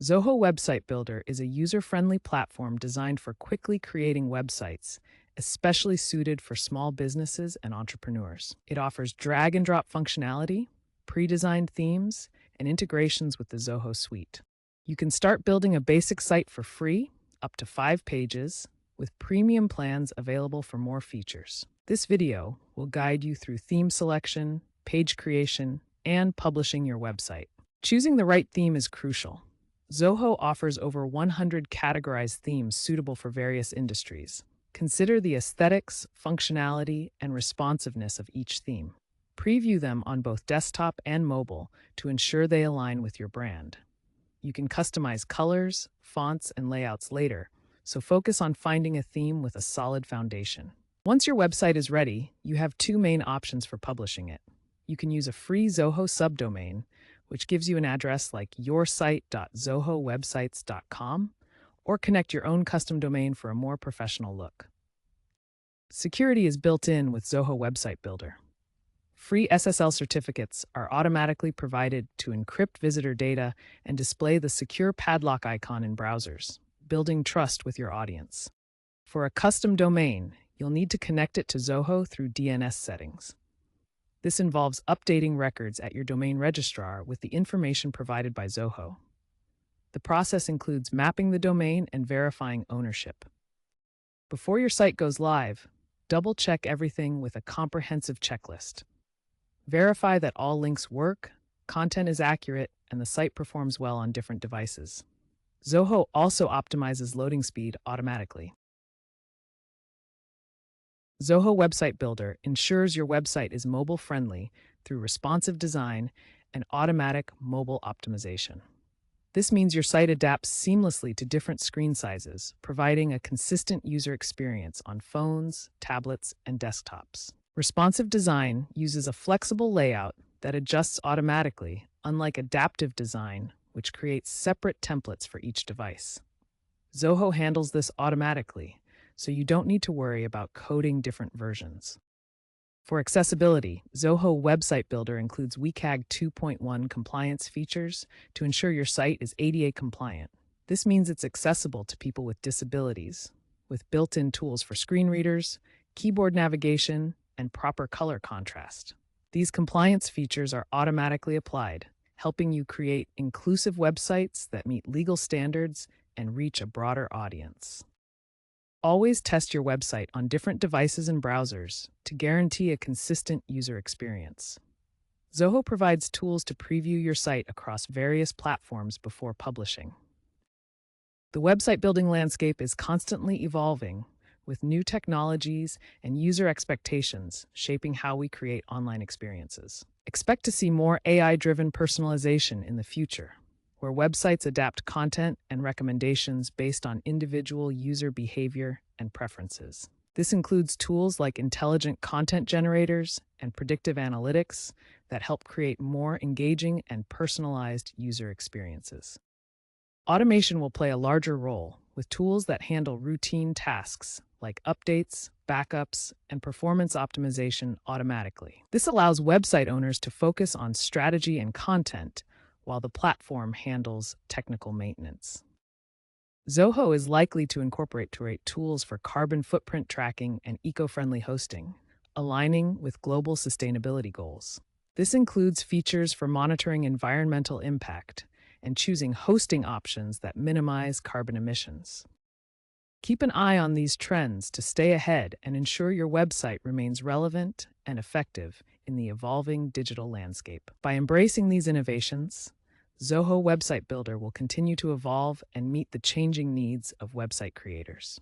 Zoho Website Builder is a user-friendly platform designed for quickly creating websites, especially suited for small businesses and entrepreneurs. It offers drag-and-drop functionality, pre-designed themes, and integrations with the Zoho suite. You can start building a basic site for free, up to 5 pages, with premium plans available for more features. This video will guide you through theme selection, page creation, and publishing your website. Choosing the right theme is crucial. Zoho offers over 100 categorized themes suitable for various industries. Consider the aesthetics, functionality, and responsiveness of each theme. Preview them on both desktop and mobile to ensure they align with your brand. You can customize colors, fonts, and layouts later, so focus on finding a theme with a solid foundation. Once your website is ready, you have 2 main options for publishing it. You can use a free Zoho subdomain, which gives you an address like yoursite.zohowebsites.com, or connect your own custom domain for a more professional look. Security is built in with Zoho Website Builder. Free SSL certificates are automatically provided to encrypt visitor data and display the secure padlock icon in browsers, building trust with your audience. For a custom domain, you'll need to connect it to Zoho through DNS settings. This involves updating records at your domain registrar with the information provided by Zoho. The process includes mapping the domain and verifying ownership. Before your site goes live, double-check everything with a comprehensive checklist. Verify that all links work, content is accurate, and the site performs well on different devices. Zoho also optimizes loading speed automatically. Zoho Website Builder ensures your website is mobile-friendly through responsive design and automatic mobile optimization. This means your site adapts seamlessly to different screen sizes, providing a consistent user experience on phones, tablets, and desktops. Responsive design uses a flexible layout that adjusts automatically, unlike adaptive design, which creates separate templates for each device. Zoho handles this automatically, so you don't need to worry about coding different versions. For accessibility, Zoho Website Builder includes WCAG 2.1 compliance features to ensure your site is ADA compliant. This means it's accessible to people with disabilities, with built-in tools for screen readers, keyboard navigation, and proper color contrast. These compliance features are automatically applied, helping you create inclusive websites that meet legal standards and reach a broader audience. Always test your website on different devices and browsers to guarantee a consistent user experience. Zoho provides tools to preview your site across various platforms before publishing. The website building landscape is constantly evolving, with new technologies and user expectations shaping how we create online experiences. Expect to see more AI-driven personalization in the future, where websites adapt content and recommendations based on individual user behavior and preferences. This includes tools like intelligent content generators and predictive analytics that help create more engaging and personalized user experiences. Automation will play a larger role with tools that handle routine tasks like updates, backups, and performance optimization automatically. This allows website owners to focus on strategy and content while the platform handles technical maintenance. Zoho is likely to incorporate tools for carbon footprint tracking and eco-friendly hosting, aligning with global sustainability goals. This includes features for monitoring environmental impact and choosing hosting options that minimize carbon emissions. Keep an eye on these trends to stay ahead and ensure your website remains relevant and effective in the evolving digital landscape. By embracing these innovations, Zoho Website Builder will continue to evolve and meet the changing needs of website creators.